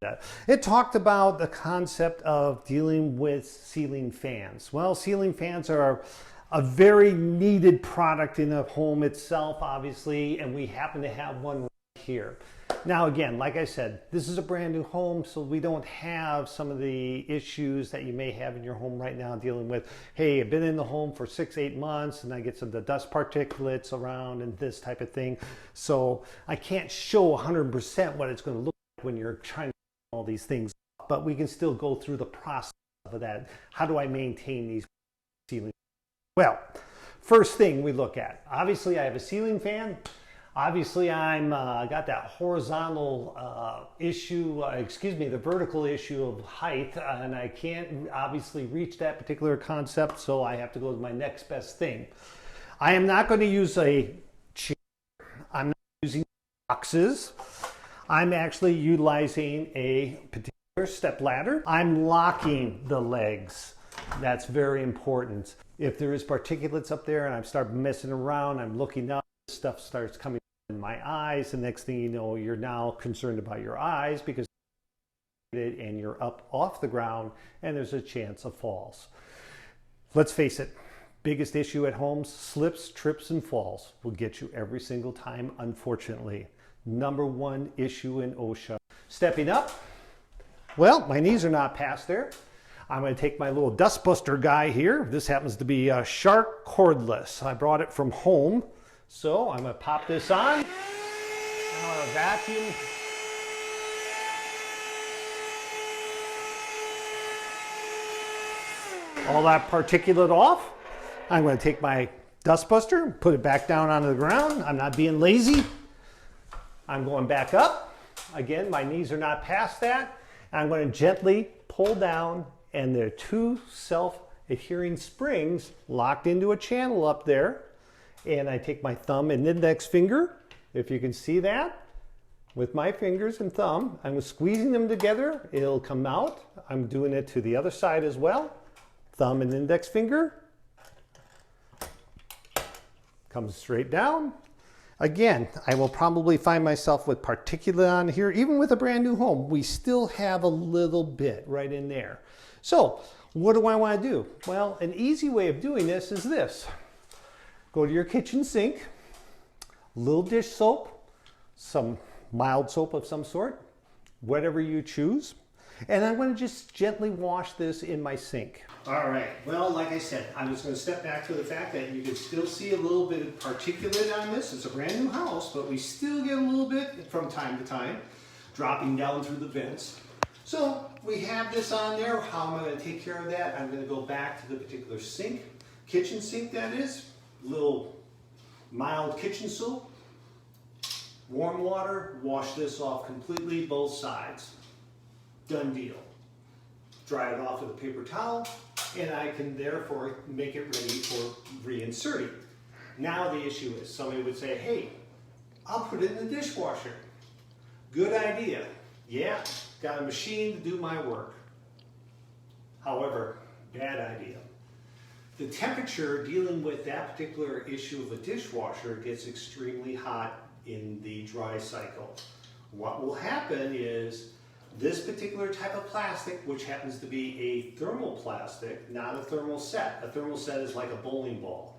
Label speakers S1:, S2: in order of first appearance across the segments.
S1: that. It talked about the concept of dealing with ceiling fans. Well, ceiling fans are a very needed product in a home itself, obviously, and we happen to have one right here. Now, again, like I said, this is a brand new home, so we don't have some of the issues that you may have in your home right now dealing with, hey, I've been in the home for 6-8 months and I get some of the dust particulates around and this type of thing. So I can't show 100% what it's going to look like when you're trying to do all these things, but we can still go through the process of that. How do I maintain these ceiling? Well, first thing we look at, obviously I have a ceiling fan. Obviously, I'm got that horizontal issue, the vertical issue of height, and I can't obviously reach that particular concept, so I have to go to my next best thing. I am not going to use a chair. I'm not using boxes. I'm actually utilizing a particular step ladder. I'm locking the legs. That's very important. If there is particulates up there and I start messing around, I'm looking up, stuff starts coming in my eyes, the next thing you know, you're now concerned about your eyes because and you're up off the ground and there's a chance of falls. Let's face it, biggest issue at homes, slips, trips, and falls will get you every single time, unfortunately. Number one issue in OSHA. Stepping up, well, my knees are not past there. I'm going to take my little dustbuster guy here. This happens to be a Shark cordless. I brought it from home. So I'm going to pop this on. I'm going to vacuum. All that particulate off. I'm going to take my dustbuster and put it back down onto the ground. I'm not being lazy. I'm going back up. Again, my knees are not past that. I'm going to gently pull down, and there are two self-adhering springs locked into a channel up there. And I take my thumb and index finger, if you can see that, with my fingers and thumb. I'm squeezing them together. It'll come out. I'm doing it to the other side as well. Thumb and index finger. Comes straight down. Again, I will probably find myself with particulate on here. Even with a brand new home, we still have a little bit right in there. So what do I want to do? Well, an easy way of doing this is this. Go to your kitchen sink, a little dish soap, some mild soap of some sort, whatever you choose. And I'm going to just gently wash this in my sink. All right, well, like I said, I'm just going to step back to the fact that you can still see a little bit of particulate on this. It's a brand new house, but we still get a little bit from time to time dropping down through the vents. So we have this on there. How am I going to take care of that? I'm going to go back to the particular sink, kitchen sink that is. Little mild kitchen soap, warm water, wash this off completely, both sides. Done deal. Dry it off with a paper towel, and I can therefore make it ready for reinserting. Now the issue is, somebody would say, hey, I'll put it in the dishwasher. Good idea. Yeah, got a machine to do my work. However, bad idea. The temperature dealing with that particular issue of a dishwasher gets extremely hot in the dry cycle. What will happen is this particular type of plastic, which happens to be a thermal plastic, not a thermal set. A thermal set is like a bowling ball.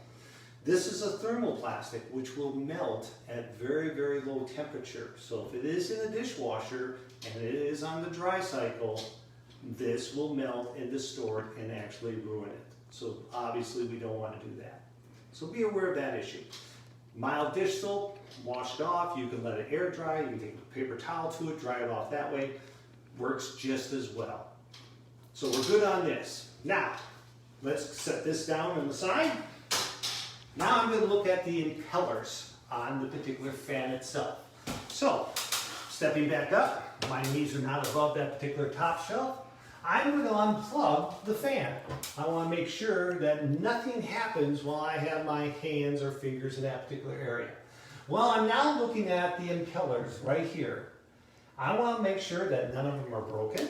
S1: This is a thermal plastic which will melt at very, very low temperature. So if it is in a dishwasher and it is on the dry cycle, this will melt and distort and actually ruin it. So obviously we don't want to do that. So be aware of that issue. Mild dish soap, wash it off. You can let it air dry. You can take a paper towel to it, dry it off that way. Works just as well. So we're good on this. Now, let's set this down on the side. Now I'm going to look at the impellers on the particular fan itself. So, stepping back up, my knees are not above that particular top shelf. I'm going to unplug the fan. I want to make sure that nothing happens while I have my hands or fingers in that particular area. Well, I'm now looking at the impellers right here. I want to make sure that none of them are broken.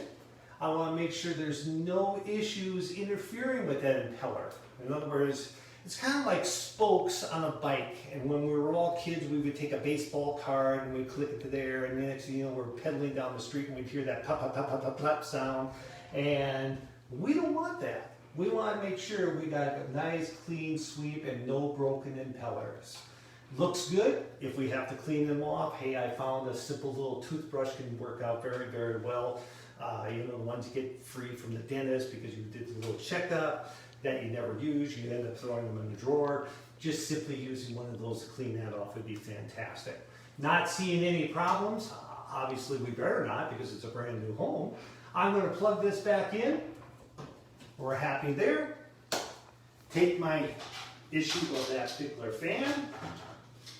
S1: I want to make sure there's no issues interfering with that impeller. In other words, It's kind of like spokes on a bike. And when we were all kids, we would take a baseball card and we'd click it to there, and next thing you know, we're pedaling down the street and we'd hear that pop, pop, pop, pop, pop, pop sound. And we don't want that. We want to make sure we got a nice clean sweep and no broken impellers. Looks good. If we have to clean them off, hey, I found a simple little toothbrush can work out very, very well. You know, the ones you get free from the dentist because you did the little checkup that you never use, you end up throwing them in the drawer. Just simply using one of those to clean that off would be fantastic. Not seeing any problems, obviously we better not because it's a brand new home. I'm going to plug this back in. We're happy there. Take my issue of that particular fan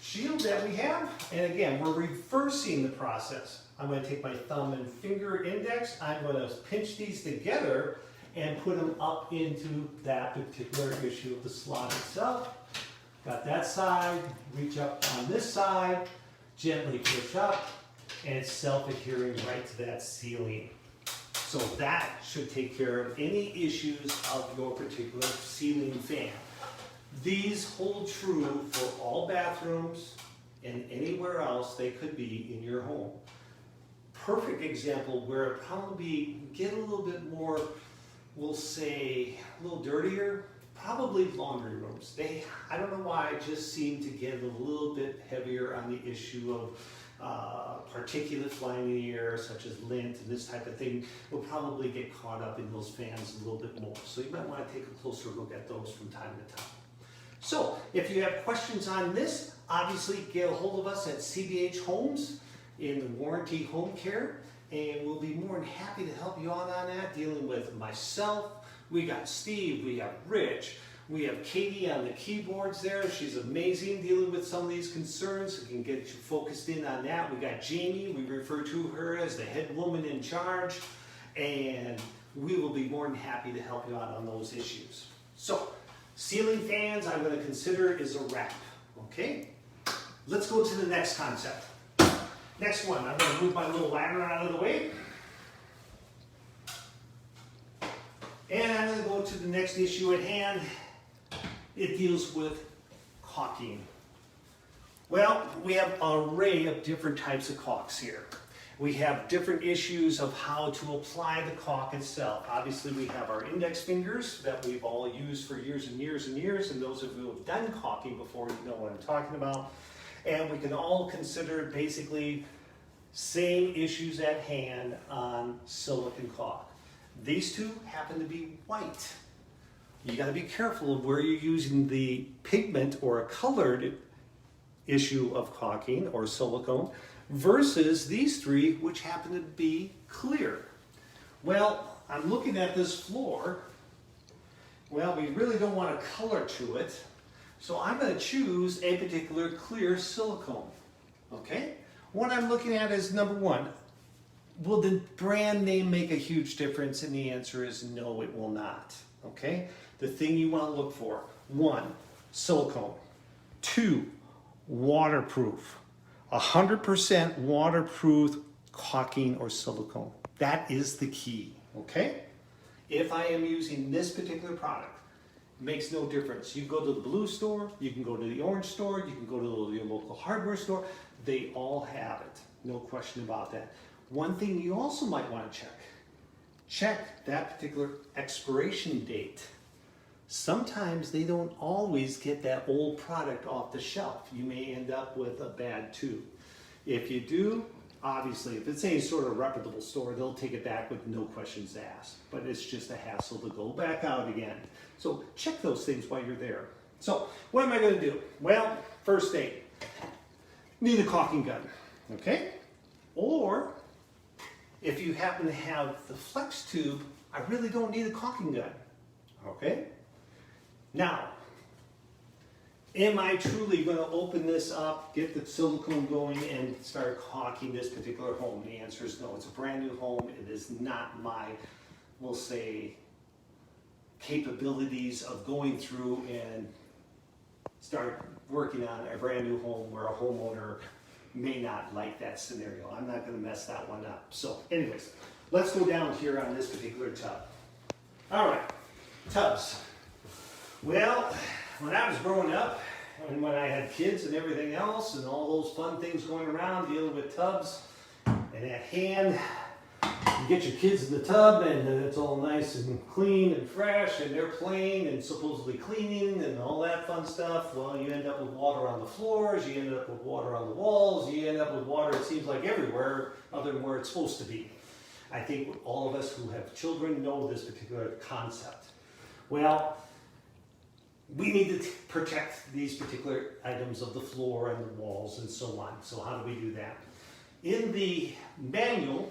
S1: shield that we have, and again, we're reversing the process. I'm going to take my thumb and finger index, I'm going to pinch these together and put them up into that particular issue of the slot itself. Got that side, reach up on this side, gently push up, and it's self-adhering right to that ceiling. So that should take care of any issues of your particular ceiling fan. These hold true for all bathrooms and anywhere else they could be in your home. Perfect example where it probably get a little bit more, we'll say, a little dirtier, probably laundry rooms. I don't know why, just seem to get a little bit heavier on the issue of particulate flying in the air, such as lint and this type of thing, will probably get caught up in those fans a little bit more. So you might want to take a closer look at those from time to time. So if you have questions on this, obviously get a hold of us at CBH Homes in the warranty home care, and we'll be more than happy to help you out on that, dealing with myself. We got Steve, we have Rich, we have Katie on the keyboards there. She's amazing dealing with some of these concerns. We can get you focused in on that. We got Jamie, we refer to her as the head woman in charge, and we will be more than happy to help you out on those issues. So, ceiling fans I'm going to consider is a wrap, okay? Let's go to the next concept. Next one, I'm going to move my little ladder out of the way. And I'm going to go to the next issue at hand. It deals with caulking. Well, we have an array of different types of caulks here. We have different issues of how to apply the caulk itself. Obviously, we have our index fingers that we've all used for years and years and years, and those of you who have done caulking before, you know what I'm talking about. And we can all consider basically same issues at hand on silicone caulk. These two happen to be white. You got to be careful of where you're using the pigment or a colored issue of caulking or silicone versus these three, which happen to be clear. Well, I'm looking at this floor. Well, we really don't want a color to it, so I'm going to choose a particular clear silicone. Okay? What I'm looking at is number one, will the brand name make a huge difference? And the answer is no, it will not. Okay? The thing you want to look for: one, silicone; two, waterproof. 100% waterproof caulking or silicone. That is the key, okay? If I am using this particular product, it makes no difference. You go to the blue store, you can go to the orange store, you can go to your local hardware store. They all have it, no question about that. One thing you also might want to check that particular expiration date. Sometimes they don't always get that old product off the shelf. You may end up with a bad tube. If you do, obviously, if it's any sort of reputable store, they'll take it back with no questions asked. But it's just a hassle to go back out again. So check those things while you're there. So what am I going to do? Well, first thing, need a caulking gun, okay? Or if you happen to have the flex tube, I really don't need a caulking gun, okay? Now, am I truly going to open this up, get the silicone going, and start caulking this particular home? The answer is no. It's a brand new home. It is not my, we'll say, capabilities of going through and start working on a brand new home where a homeowner may not like that scenario. I'm not going to mess that one up. So anyways, let's go down here on this particular tub. All right, tubs. Well, when I was growing up, and when I had kids and everything else, and all those fun things going around, dealing with tubs, and at hand, you get your kids in the tub, and it's all nice and clean and fresh, and they're playing and supposedly cleaning and all that fun stuff. Well, you end up with water on the floors, you end up with water on the walls, you end up with water, it seems like everywhere other than where it's supposed to be. I think all of us who have children know this particular concept. Well, we need to protect these particular items of the floor and the walls and so on. So how do we do that? In the manual,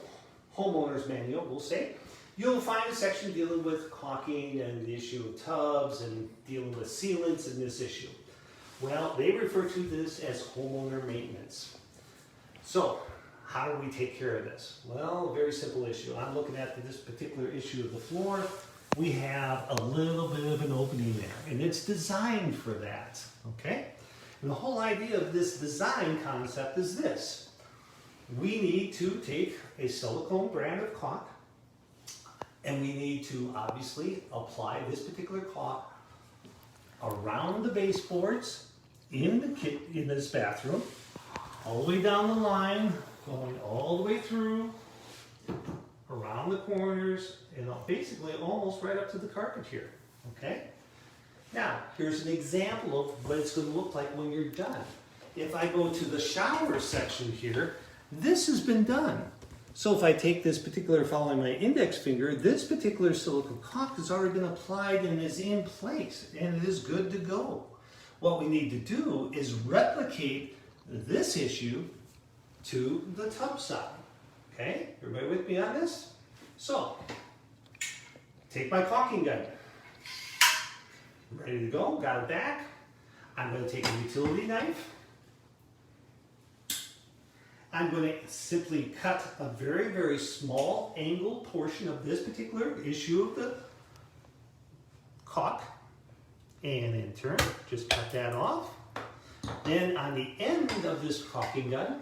S1: homeowner's manual, we'll say, you'll find a section dealing with caulking and the issue of tubs and dealing with sealants in this issue. Well, they refer to this as homeowner maintenance. So, how do we take care of this? Well, a very simple issue. I'm looking at this particular issue of the floor. We have a little bit of an opening there, and it's designed for that, okay? And the whole idea of this design concept is this. We need to take a silicone brand of caulk, and we need to obviously apply this particular caulk around the baseboards in this bathroom, all the way down the line, going all the way through, around the corners, and basically almost right up to the carpet here, okay? Now, here's an example of what it's going to look like when you're done. If I go to the shower section here, this has been done. So if I take this particular, following my index finger, this particular silicone caulk has already been applied and is in place, and it is good to go. What we need to do is replicate this issue to the tub side. Okay, everybody with me on this? So, take my caulking gun. Ready to go, got it back. I'm going to take a utility knife. I'm going to simply cut a very, very small angled portion of this particular issue of the caulk. And in turn, just cut that off. Then on the end of this caulking gun,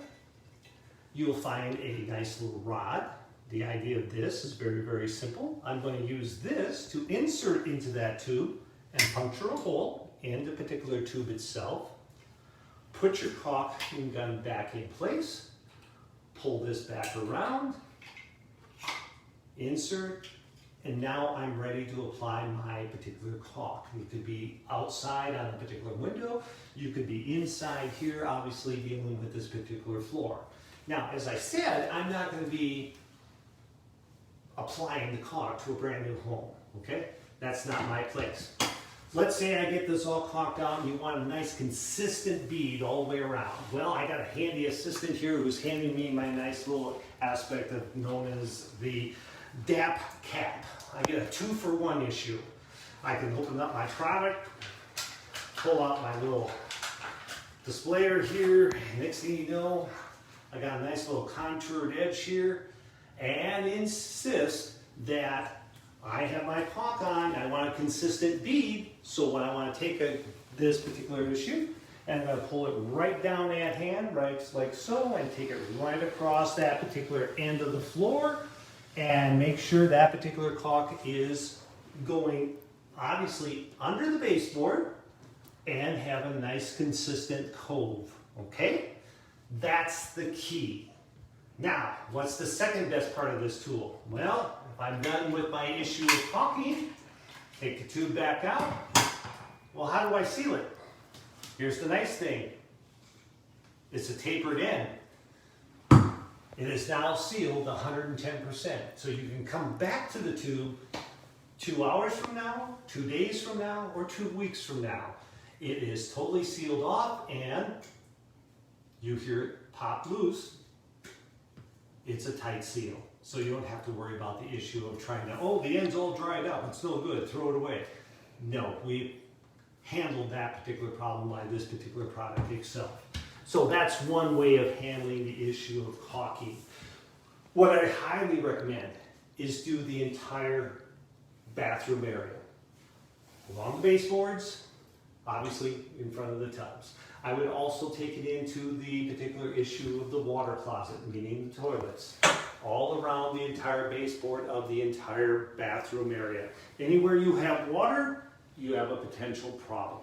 S1: you'll find a nice little rod. The idea of this is very, very simple. I'm going to use this to insert into that tube and puncture a hole in the particular tube itself. Put your caulking gun back in place. Pull this back around. Insert. And now I'm ready to apply my particular caulk. You could be outside on a particular window. You could be inside here, obviously dealing with this particular floor. Now, as I said, I'm not going to be applying the caulk to a brand new home, okay? That's not my place. Let's say I get this all caulked out and you want a nice consistent bead all the way around. Well, I got a handy assistant here who's handing me my nice little aspect of known as the DAP cap. I get a 2-for-1 issue. I can open up my product, pull out my little displayer here, next thing you know, I got a nice little contoured edge here, and insist that I have my caulk on. I want a consistent bead, so when I want to take this particular issue, and I'm going to pull it right down at hand, right like so, and take it right across that particular end of the floor, and make sure that particular caulk is going obviously under the baseboard and have a nice consistent cove, okay? That's the key. Now, what's the second best part of this tool? Well, if I'm done with my issue of caulking, take the tube back out. Well, how do I seal it? Here's the nice thing. It's a tapered end. It is now sealed 110%. So you can come back to the tube 2 hours from now, 2 days from now, or 2 weeks from now. It is totally sealed off, and you hear it pop loose. It's a tight seal. So you don't have to worry about the issue of trying to, oh, the end's all dried up, it's no good, throw it away. No, we handled that particular problem by this particular product itself. So that's one way of handling the issue of caulking. What I highly recommend is do the entire bathroom area. Along the baseboards, obviously in front of the tubs. I would also take it into the particular issue of the water closet, meaning the toilets. All around the entire baseboard of the entire bathroom area. Anywhere you have water, you have a potential problem.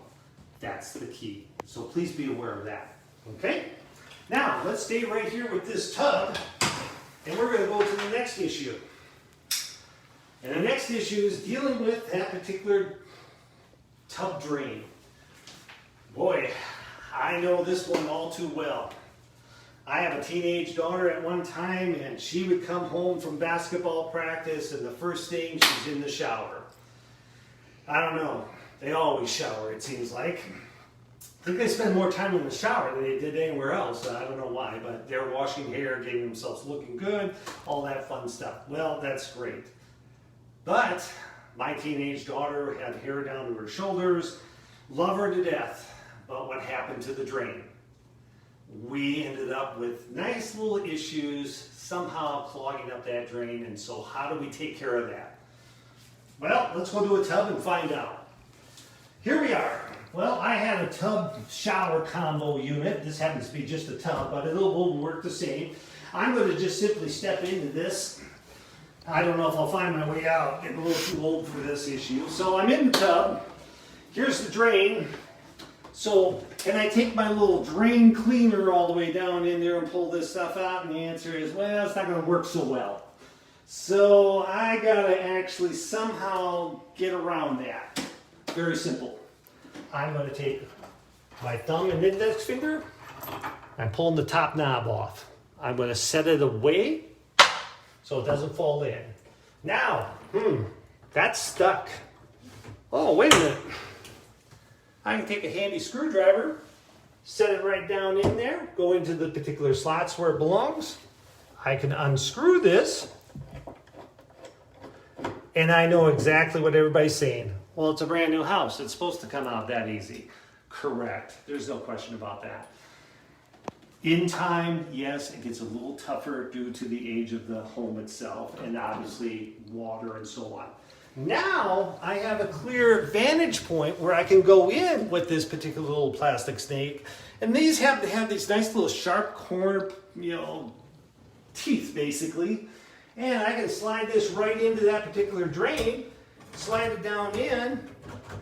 S1: That's the key. So please be aware of that. Okay? Now, let's stay right here with this tub, and we're going to go to the next issue. And the next issue is dealing with that particular tub drain. Boy, I know this one all too well. I have a teenage daughter at one time, and she would come home from basketball practice, and the first thing, she's in the shower. I don't know. They always shower, it seems like. I think they spend more time in the shower than they did anywhere else. I don't know why, but they're washing hair, getting themselves looking good, all that fun stuff. Well, that's great. But my teenage daughter had hair down to her shoulders, love her to death. But what happened to the drain? We ended up with nice little issues, somehow clogging up that drain. And so how do we take care of that? Well, let's go to a tub and find out. Here we are. Well, I had a tub shower combo unit. This happens to be just a tub, but it will work the same. I'm going to just simply step into this. I don't know if I'll find my way out. Getting a little too old for this issue. So I'm in the tub. Here's the drain. So can I take my little drain cleaner all the way down in there and pull this stuff out? And the answer is, well, it's not going to work so well. So I got to actually somehow get around that. Very simple. I'm going to take my thumb and index finger. I'm pulling the top knob off. I'm going to set it away so it doesn't fall in. Now, that's stuck. Oh, wait a minute. I can take a handy screwdriver, set it right down in there, go into the particular slots where it belongs. I can unscrew this, and I know exactly what everybody's saying. Well, it's a brand new house. It's supposed to come out that easy. Correct. There's no question about that. In time, yes, it gets a little tougher due to the age of the home itself and obviously water and so on. Now I have a clear vantage point where I can go in with this particular little plastic snake, and these have to have these nice little sharp corner, teeth basically, and I can slide this right into that particular drain, slide it down in,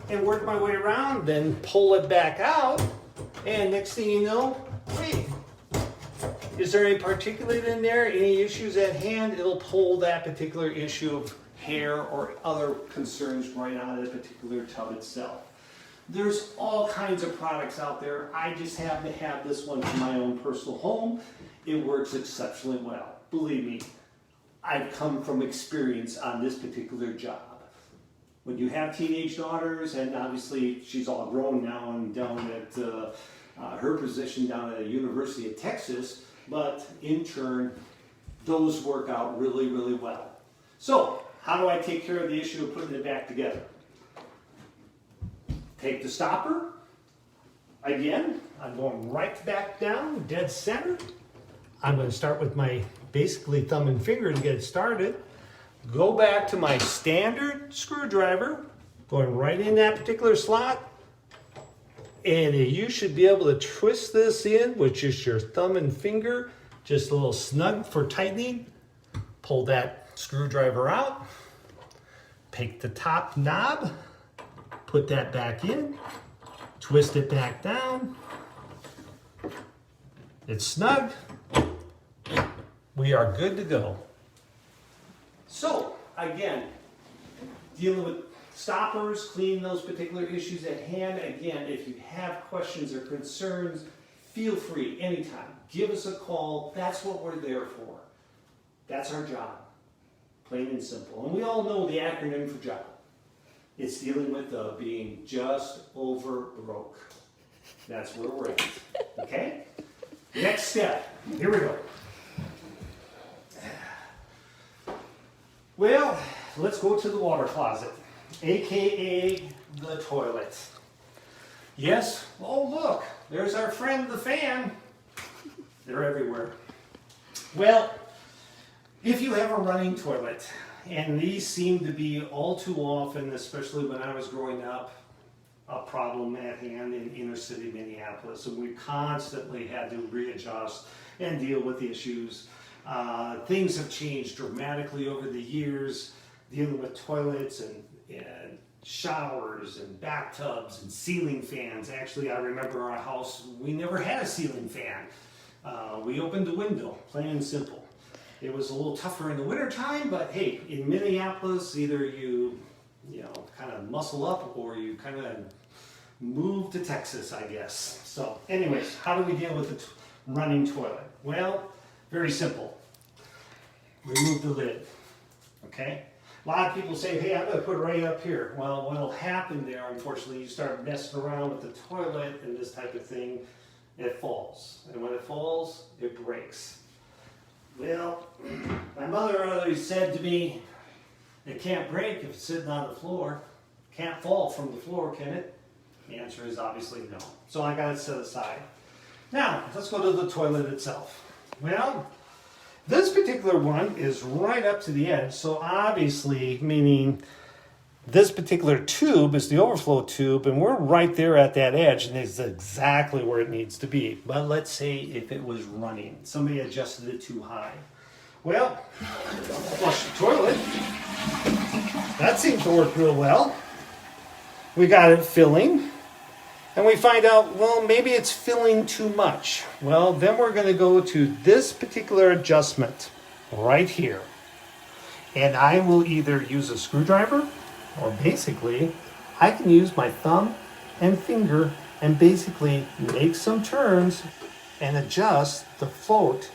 S1: and work my way around, then pull it back out, and next thing you know, hey, is there any particulate in there, any issues at hand? It'll pull that particular issue of hair or other concerns right out of the particular tub itself. There's all kinds of products out there. I just happen to have this one for my own personal home. It works exceptionally well. Believe me, I've come from experience on this particular job. When you have teenage daughters, and obviously she's all grown now and down at her position down at the University of Texas, but in turn, those work out really, really well. So, how do I take care of the issue of putting it back together? Take the stopper. Again, I'm going right back down, dead center. I'm going to start with my basically thumb and finger to get it started. Go back to my standard screwdriver, going right in that particular slot. And you should be able to twist this in with just your thumb and finger, just a little snug for tightening. Pull that screwdriver out, pick the top knob, put that back in, twist it back down. It's snug. We are good to go. So, again, dealing with stoppers, cleaning those particular issues at hand. Again, if you have questions or concerns, feel free anytime. Give us a call. That's what we're there for. That's our job. Plain and simple. And we all know the acronym for job. It's dealing with being just over broke. That's where we're at. Okay? Next step. Here we go. Well, let's go to the water closet, aka the toilet. Yes, oh look, there's our friend the fan. They're everywhere. Well, if you have a running toilet, and these seem to be all too often, especially when I was growing up, a problem at hand in inner city Minneapolis, and we constantly had to readjust and deal with issues. Things have changed dramatically over the years, dealing with toilets and showers and bathtubs and ceiling fans. Actually, I remember our house, we never had a ceiling fan. We opened the window, plain and simple. It was a little tougher in the wintertime, but hey, in Minneapolis, either you kind of muscle up or you kind of move to Texas, I guess. So anyways, how do we deal with the running toilet? Well, very simple. Remove the lid, okay? A lot of people say, hey, I'm going to put it right up here. Well, what will happen there, unfortunately, you start messing around with the toilet and this type of thing, it falls. And when it falls, it breaks. Well, my mother always said to me, it can't break if it's sitting on the floor. Can't fall from the floor, can it? The answer is obviously no. So I got it set aside. Now, let's go to the toilet itself. Well, this particular one is right up to the edge, so obviously, meaning this particular tube is the overflow tube, and we're right there at that edge, and it's exactly where it needs to be. But let's say if it was running, somebody adjusted it too high. Well, flush the toilet. That seems to work real well. We got it filling. And we find out, well, maybe it's filling too much. Well, then we're going to go to this particular adjustment right here. And I will either use a screwdriver or basically I can use my thumb and finger and basically make some turns and adjust the float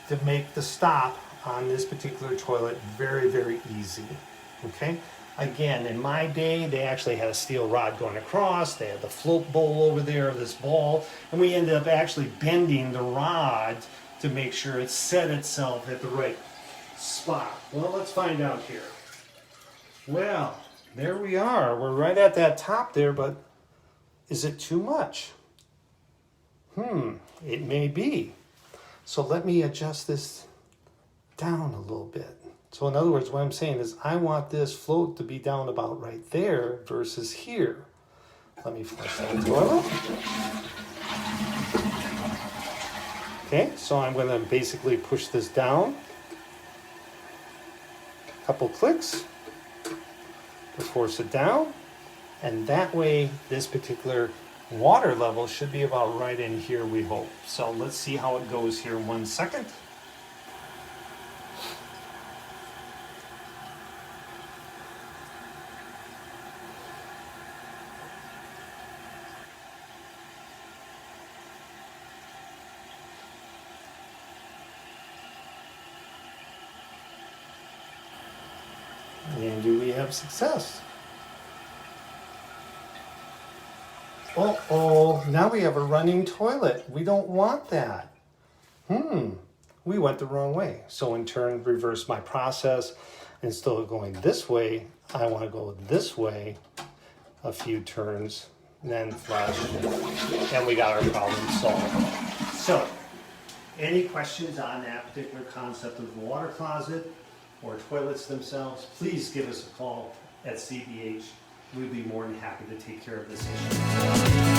S1: to make the stop on this particular toilet very, very easy. Okay? Again, in my day, they actually had a steel rod going across. They had the float bowl over there, this ball, and we ended up actually bending the rod to make sure it set itself at the right spot. Well, let's find out here. Well, there we are. We're right at that top there, but is it too much? It may be. So let me adjust this down a little bit. So in other words, what I'm saying is I want this float to be down about right there versus here. Let me flush that toilet. Okay, so I'm going to basically push this down. A couple clicks to force it down. And that way, this particular water level should be about right in here, we hope. So let's see how it goes here in 1 second. And do we have success? Uh-oh, now we have a running toilet. We don't want that. We went the wrong way. So in turn, reverse my process. Instead of going this way, I want to go this way a few turns, then flush, and we got our problem solved. So, any questions on that particular concept of the water closet or toilets themselves, please give us a call at CBH. We'd be more than happy to take care of this issue.